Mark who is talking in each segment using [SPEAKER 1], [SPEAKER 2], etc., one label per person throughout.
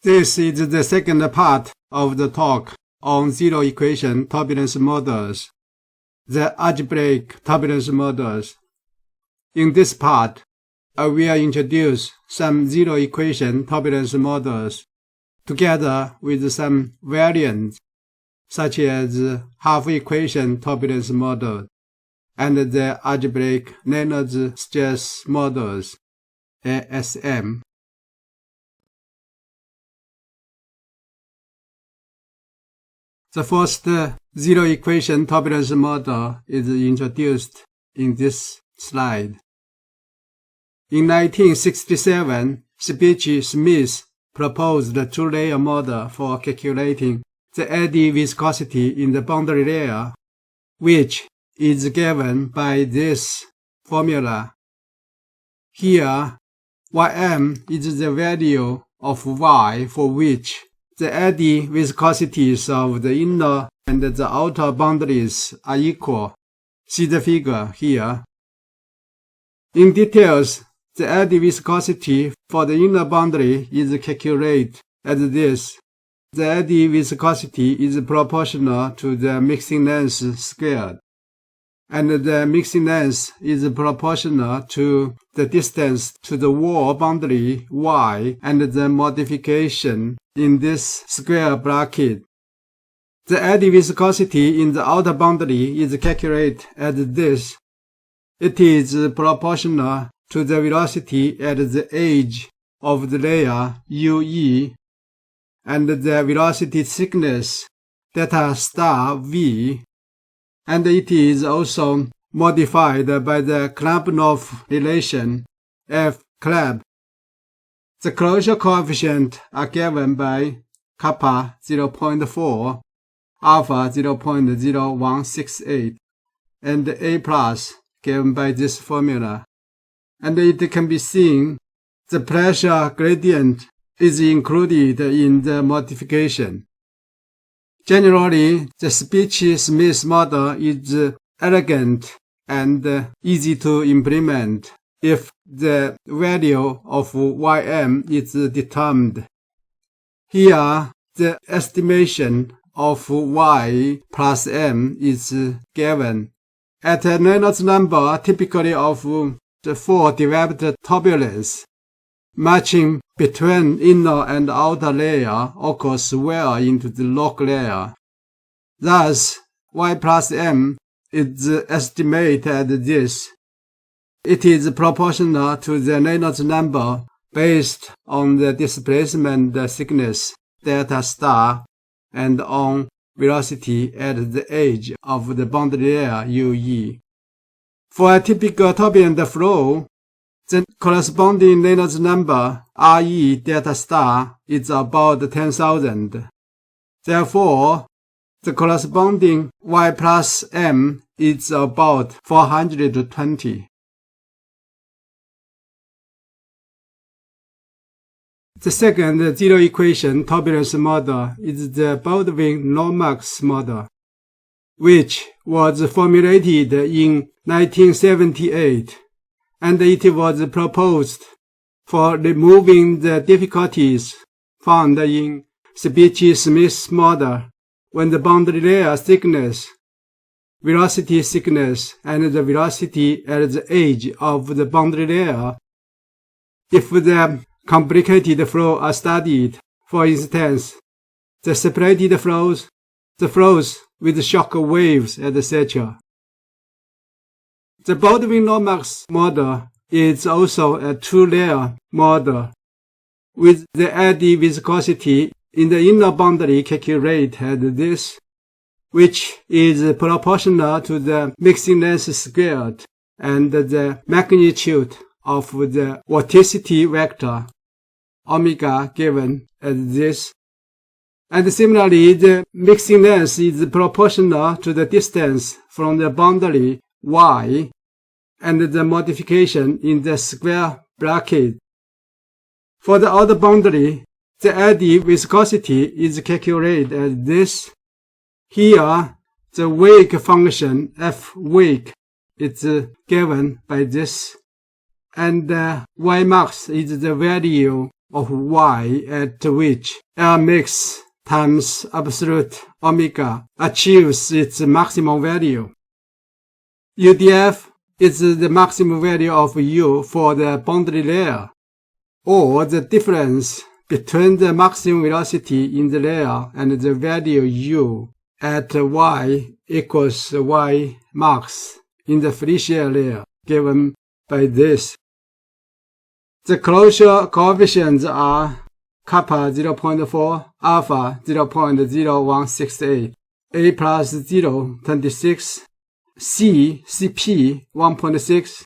[SPEAKER 1] This is the second part of the talk on zero-equation turbulence models, the algebraic turbulence models. In this part, I will introduce some zero-equation turbulence models together with some variants, such as half-equation turbulence model and the Algebraic Reynolds stress models, ASM. The first zero-equation turbulence model is introduced in this slide. In 1967, Ccheci-Smith proposed a two-layer model for calculating the eddy viscosity in the boundary layer, which is given by this formula. Here, Ym is the value of Y for which the eddy viscosities of the inner and the outer boundaries are equal. See the figure here. In details, the eddy viscosity for the inner boundary is calculated as this. The eddy viscosity is proportional to the mixing length squared, and the mixing length is proportional to the distance to the wall boundary Y and the modification in this square bracket. The eddy viscosity in the outer boundary is calculated as this. It is proportional to the velocity at the edge of the layer UE and the velocity thickness delta star V, and it is also modified by the Klempnerov relation F Clamp. The closure coefficients are given by kappa 0.4, alpha 0.0168, and A plus given by this formula. And it can be seen the pressure gradient is included in the modification. Generally, the Ccheci-Smith model is elegant and easy to implement if the value of Ym is determined. Here, the estimation of Y plus M is given at a Reynolds number typically of the 4 derived turbulence. Matching between inner and outer layer occurs well into the log layer. Thus, Y plus M is estimated as this. It is proportional to the Reynolds number based on the displacement thickness delta star and on velocity at the edge of the boundary layer UE. For a typical turbulent flow, the corresponding Reynolds number Re delta star is about 10,000. Therefore, the corresponding Y plus M is about 420. The second zero-equation turbulence model is the Baldwin-Lomas model, which was formulated in 1978, and it was proposed for removing the difficulties found in Ccheci-Smith model when the boundary layer thickness, velocity thickness, and the velocity at the edge of the boundary layer. If the complicated flows are studied, for instance, the separated flows, the flows with shock waves, etc. The Baldwin-Lomas model is also a two-layer model, with the eddy viscosity in the inner boundary calculated as this, which is proportional to the mixing length squared and the magnitude of the vorticity vector, omega given as this. And similarly, the mixing length is proportional to the distance from the boundary Y and the modification in the square bracket. For the outer boundary, the eddy viscosity is calculated as this. Here, the wake function F wake is given by this, and Y max is the value of y at which L mix times absolute omega achieves its maximum value. UDF is the maximum value of U for the boundary layer, or the difference between the maximum velocity in the layer and the value U at y equals y max in the free shear layer, given by this. The closure coefficients are kappa 0.4, alpha 0.0168, A plus 0.26, C CP 1.6,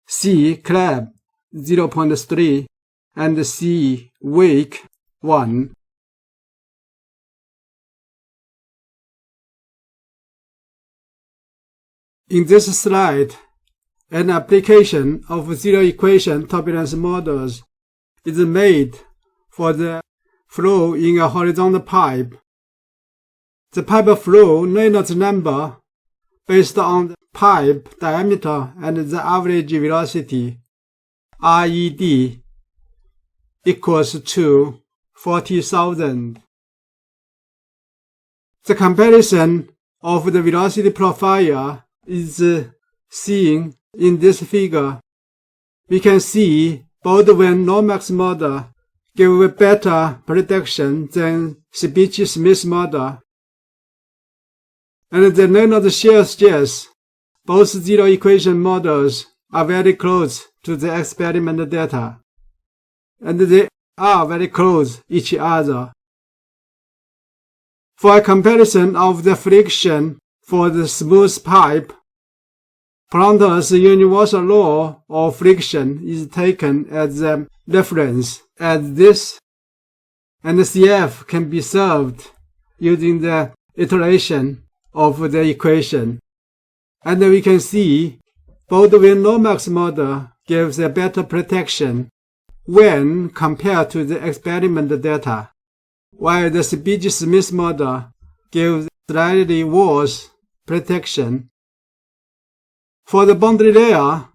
[SPEAKER 1] C Crab 0.3, and C Wake 1. In this slide, an application of zero-equation turbulence models is made for the flow in a horizontal pipe. The pipe flow Reynolds number based on the pipe diameter and the average velocity RED equals to 40,000. The comparison of the velocity profile is seen in this figure. We can see Baldwin-Lomas model give better prediction than Ccheci-Smith model. And the Reynolds shear stress, both zero-equation models are very close to the experiment data, and they are very close each other. For a comparison of the friction for the smooth pipe, Planck's universal law of friction is taken as the reference as this, and CF can be solved using the iteration of the equation. And we can see Baldwin-Lomas model gives a better protection when compared to the experiment data, while the Ccheci-Smith model gives slightly worse protection. For the boundary layer,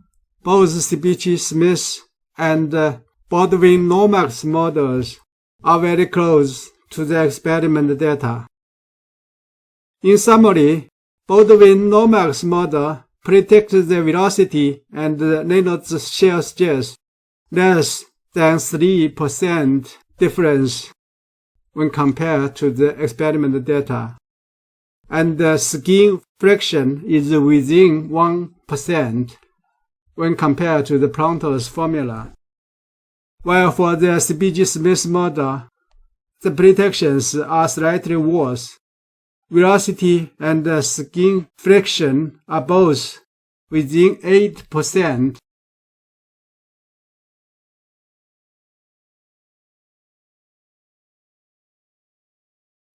[SPEAKER 1] both Ccheci-Smith and Baldwin-Lomas models are very close to the experiment data. In summary, Baldwin-Lomas model predicts the velocity and the Reynolds shear stress less than 3% difference when compared to the experiment data, and the skin friction is within 1% when compared to the Planck's formula. While for the Ccheci-Smith model, the predictions are slightly worse. Velocity and skin friction are both within 8%.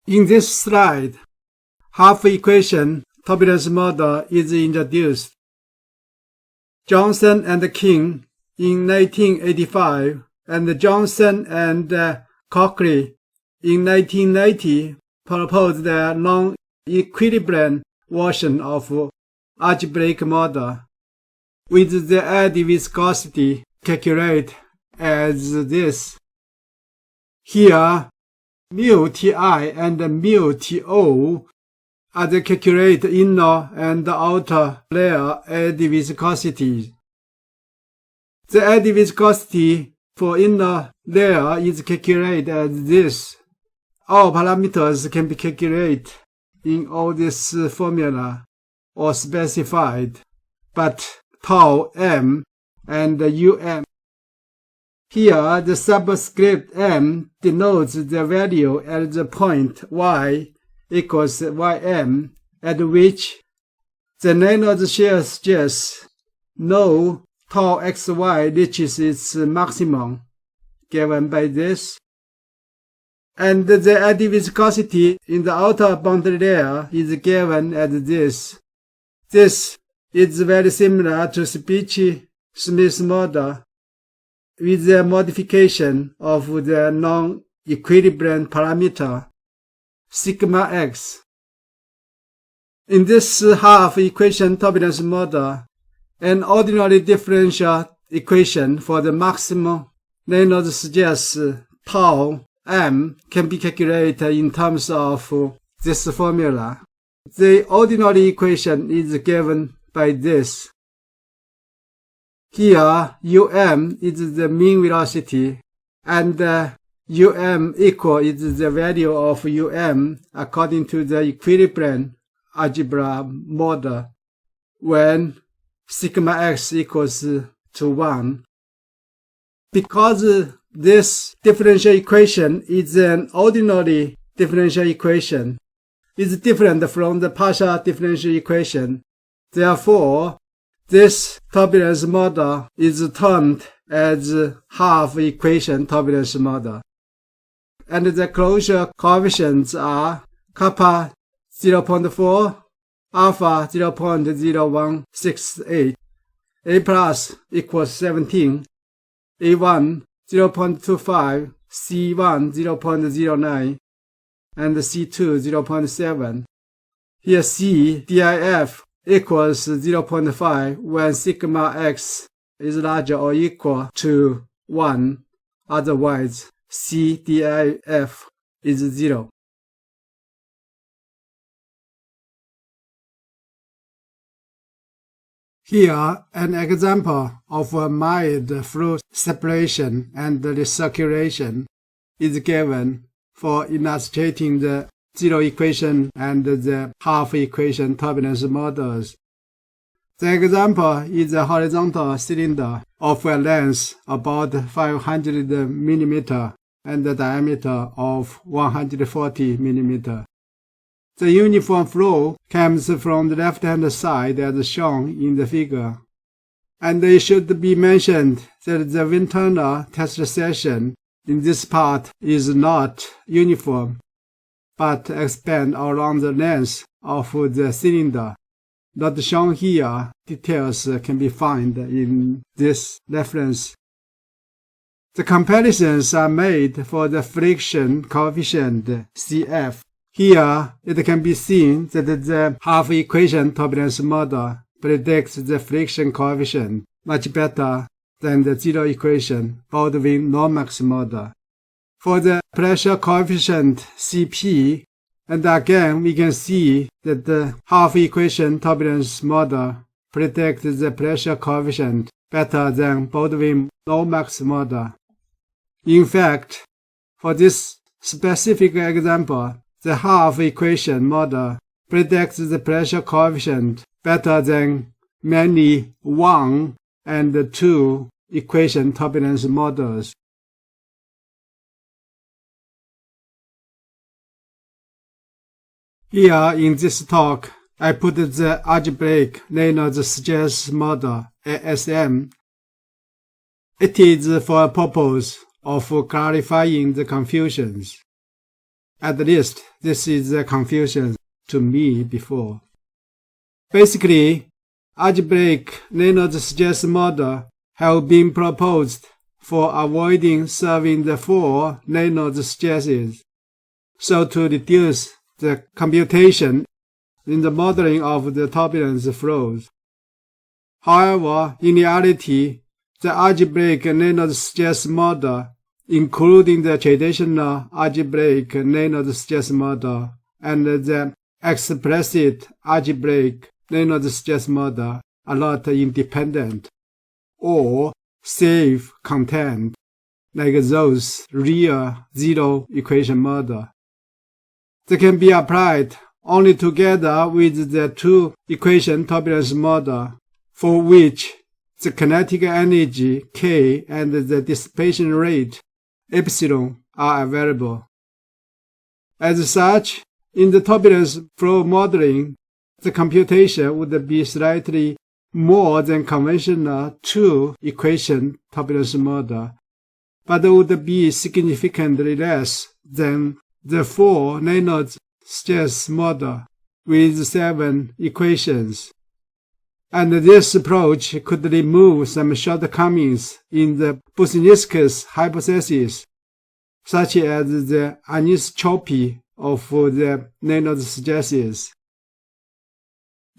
[SPEAKER 1] In this slide, half-equation turbulence model is introduced. Johnson and King in 1985 and Johnson and Cochrane in 1990 proposed a non-equilibrium version of algebraic model with the eddy viscosity calculated as this. Here, mu Ti and mu To are the calculated inner and outer layer eddy viscosity. The eddy viscosity for inner layer is calculated as this. All parameters can be calculated in all this formula or specified, but tau m and um. Here, the subscript m denotes the value at the point y equals ym, at which the Reynolds shear stress no tau xy reaches its maximum, given by this. And the eddy viscosity in the outer boundary layer is given as this. This is very similar to Ccheci-Smith model, with the modification of the non-equilibrium parameter sigma x. In this half-equation turbulence model, an ordinary differential equation for the maximum Reynolds suggests tau m can be calculated in terms of this formula. The ordinary equation is given by this. Here, um is the mean velocity, and um equal is the value of um according to the equilibrium algebra model when sigma x equals to 1. Because this differential equation is an ordinary differential equation, it's different from the partial differential equation. Therefore, this turbulence model is termed as half-equation turbulence model. And the closure coefficients are kappa 0.4, alpha 0.0168, A plus equals 17, A1 0.25, C1 0.09, and C2 0.7. Here C DIF equals 0.5 when sigma x is larger or equal to 1. Otherwise, C DIF is 0. Here, an example of a mild fluid separation and recirculation is given for illustrating the zero-equation and the half-equation turbulence models. The example is a horizontal cylinder of a length about 500 mm and a diameter of 140 mm. The uniform flow comes from the left-hand side as shown in the figure. And it should be mentioned that the Ventana test section in this part is not uniform, but expands around the length of the cylinder. Not shown here, details can be found in this reference. The comparisons are made for the friction coefficient Cf. Here, it can be seen that the half-equation turbulence model predicts the friction coefficient much better than the zero-equation Baldwin-Lomas model. For the pressure coefficient Cp, and again we can see that the half-equation turbulence model predicts the pressure coefficient better than Baldwin-Lomas model. In fact, for this specific example, the half-equation model predicts the pressure coefficient better than many 1 and 2 equation turbulence models. Here in this talk, I put the Algebraic Reynolds Ccheci model, ASM. It is for a purpose of clarifying the confusions. At least this is the confusion to me before. Basically, Algebraic Reynolds Ccheci model have been proposed for avoiding solving the 4 Reynolds Cchecis, so to reduce the computation in the modeling of the turbulence flows. However, in reality, the algebraic Reynolds Ccheci model, including the traditional algebraic Reynolds Ccheci model and the explicit algebraic Reynolds Ccheci model, are not independent or self-contained like those real zero-equation model. They can be applied only together with the 2-equation turbulence model, for which the kinetic energy K and the dissipation rate epsilon are available. As such, in the turbulence flow modeling, the computation would be slightly more than conventional 2-equation turbulence model, but would be significantly less than the 4 Reynolds Ccheci model with 7 equations. And this approach could remove some shortcomings in the Bushnitsky's hypothesis, such as the anisotropy of the Reynolds Cchecis.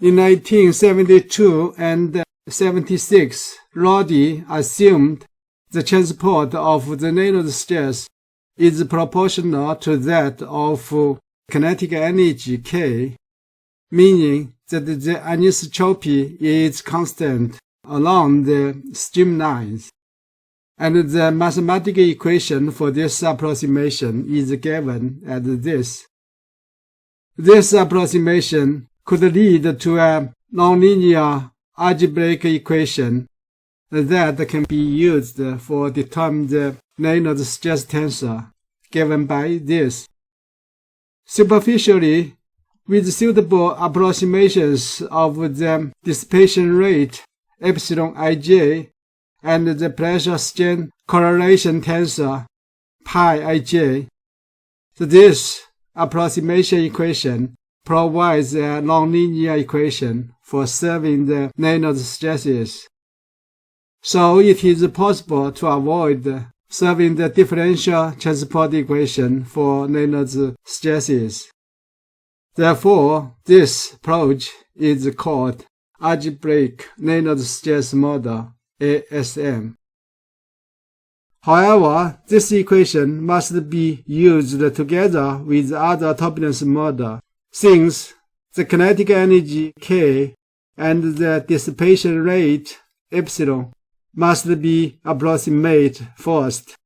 [SPEAKER 1] In 1972 and 76, Roddy assumed the transport of the Reynolds stress is proportional to that of kinetic energy K, meaning that the anisotropy is constant along the streamlines, and the mathematical equation for this approximation is given as this. This approximation could lead to a nonlinear algebraic equation that can be used for determining the Reynolds stress tensor, given by this. Superficially, with suitable approximations of the dissipation rate epsilon ij and the pressure strain correlation tensor pi ij, this approximation equation provides a nonlinear equation for solving the Reynolds stresses. So it is possible to avoid solving the differential transport equation for Reynolds stresses. Therefore, this approach is called Algebraic Reynolds stress model, ASM. However, this equation must be used together with other turbulence model, since the kinetic energy K and the dissipation rate epsilon must be approximated first.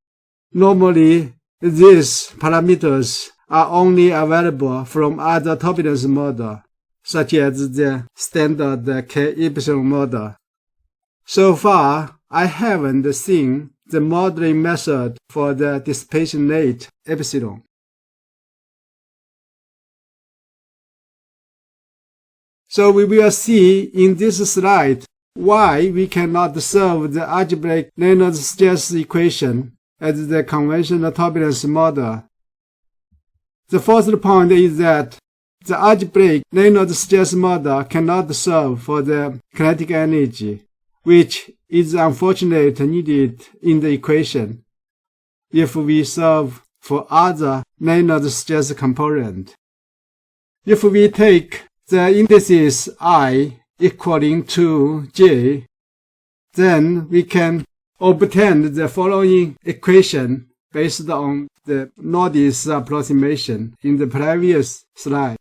[SPEAKER 1] Normally, these parameters are only available from other turbulence model, such as the standard K-epsilon model. So far, I haven't seen the modeling method for the dissipation rate epsilon. So we will see in this slide why we cannot solve the algebraic Reynolds stress equation as the conventional turbulence model. The first point is that the algebraic Reynolds stress model cannot solve for the kinetic energy, which is unfortunately needed in the equation if we solve for other Reynolds stress component. If we take the indices I equaling to J, then we can obtain the following equation based on the Nordic approximation in the previous slide.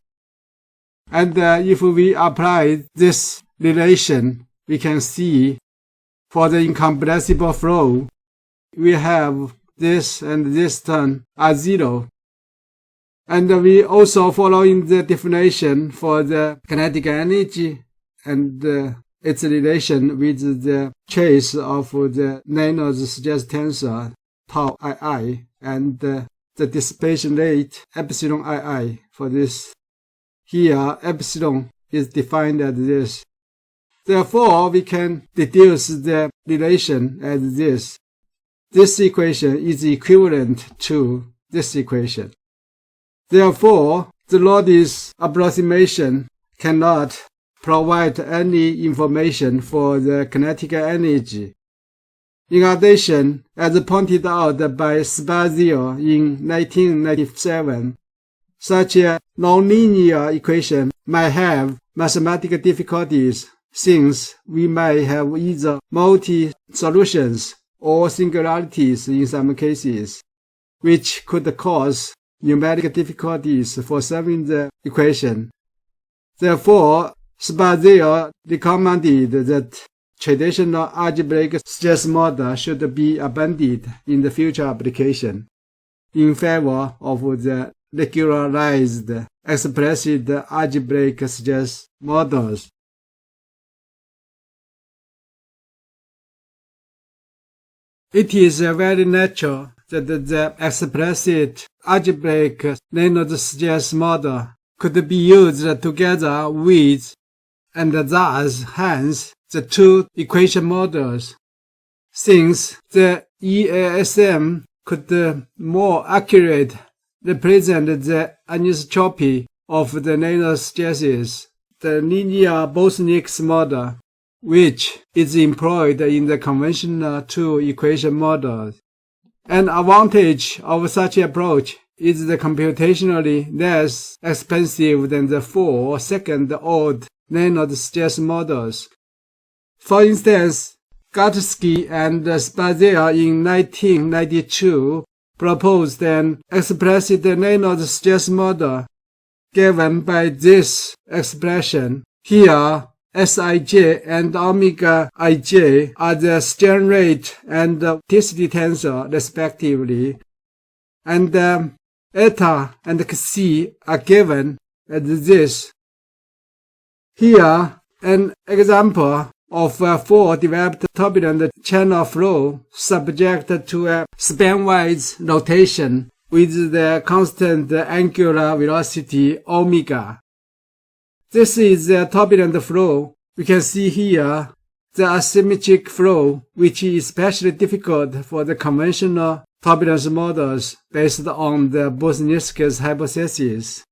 [SPEAKER 1] And if we apply this relation, we can see for the incompressible flow, we have this and this term are zero. And we also following the definition for the kinetic energy and its relation with the trace of the Reynolds stress tensor tau II and the dissipation rate epsilon II for this. Here, epsilon is defined as this. Therefore, we can deduce the relation as this. This equation is equivalent to this equation. Therefore, the Nordic approximation cannot provide any information for the kinetic energy. In addition, as pointed out by Spazio in 1997, such a nonlinear equation might have mathematical difficulties since we may have either multi-solutions or singularities in some cases, which could cause numeric difficulties for solving the equation. Therefore, Spazio recommended that traditional algebraic stress model should be abandoned in the future application in favor of the regularized explicit algebraic stress models. It is very natural that the explicit algebraic Reynolds stress model could be used together with and thus hence the two equation models, since the EASM could more accurately represent the anisotropy of the Reynolds stresses, the linear Bosniak's model, which is employed in the conventional two equation models. An advantage of such approach is the computationally less expensive than the four second-order Reynolds stress models. For instance, Ccheci and Spazia in 1992 proposed an explicit Reynolds stress model given by this expression. Here, Sij and omega ij are the strain rate and vorticity tensor respectively, and eta and Cc are given as this. Here, an example of a four-developed turbulent channel flow subject to a span-wise rotation with the constant angular velocity omega. This is a turbulent flow. We can see here the asymmetric flow, which is especially difficult for the conventional turbulence models based on the Bosniaks's hypothesis.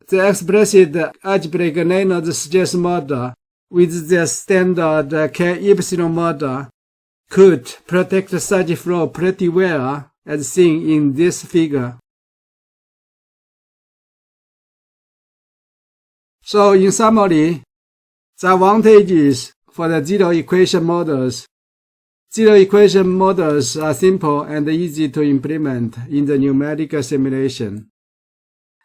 [SPEAKER 1] The explicit algebraic Reynolds stress model with the standard K-epsilon model could predict such flow pretty well, as seen in this figure. So in summary, the advantages for the zero-equation models. Zero-equation models are simple and easy to implement in the numerical simulation.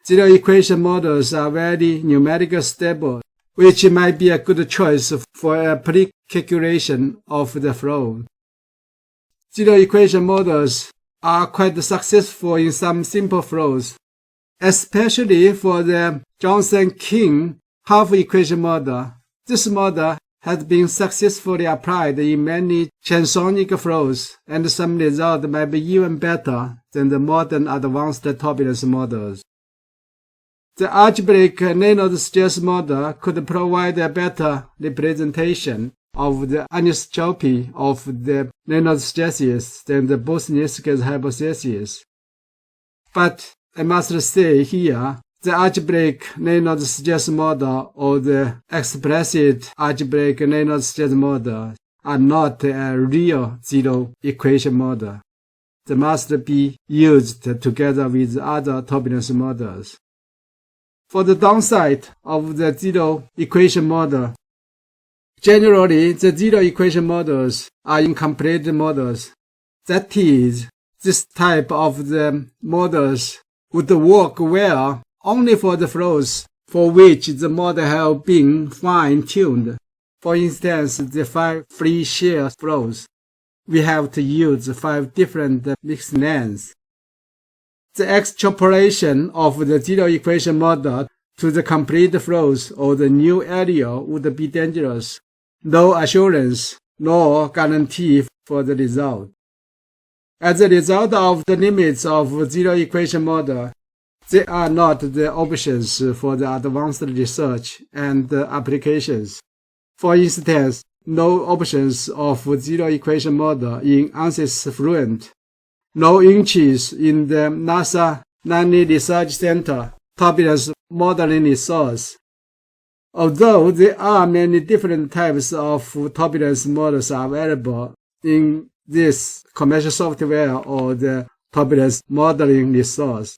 [SPEAKER 1] Zero-equation models are very numerically stable, which might be a good choice for a pre-calculation of the flow. Zero-equation models are quite successful in some simple flows, especially for the Johnson-King half-equation model. This model has been successfully applied in many chansonic flows, and some results might be even better than the modern advanced turbulence models. The algebraic Reynolds stress model could provide a better representation of the anisotropy of the Reynolds stresses than the Bosniaks's hypothesis. But I must say here, the algebraic Reynolds stress model or the explicit algebraic Reynolds stress model are not a real zero-equation model. They must be used together with other turbulence models. For the downside of the zero-equation model, generally the zero-equation models are incomplete models. That is, this type of the models would work well only for the flows for which the model have been fine-tuned. For instance, the 5 free share flows. We have to use 5 different mixed lengths. The extrapolation of the zero-equation model to the complete flows or the new area would be dangerous. No assurance nor guarantee for the result. As a result of the limits of zero-equation model, there are not the options for the advanced research and applications. For instance, no options of zero-equation model in ANSYS Fluent, no inches in the NASA Langley Research Center Turbulence Modeling Resource. Although there are many different types of turbulence models available in this commercial software or the turbulence modeling resource,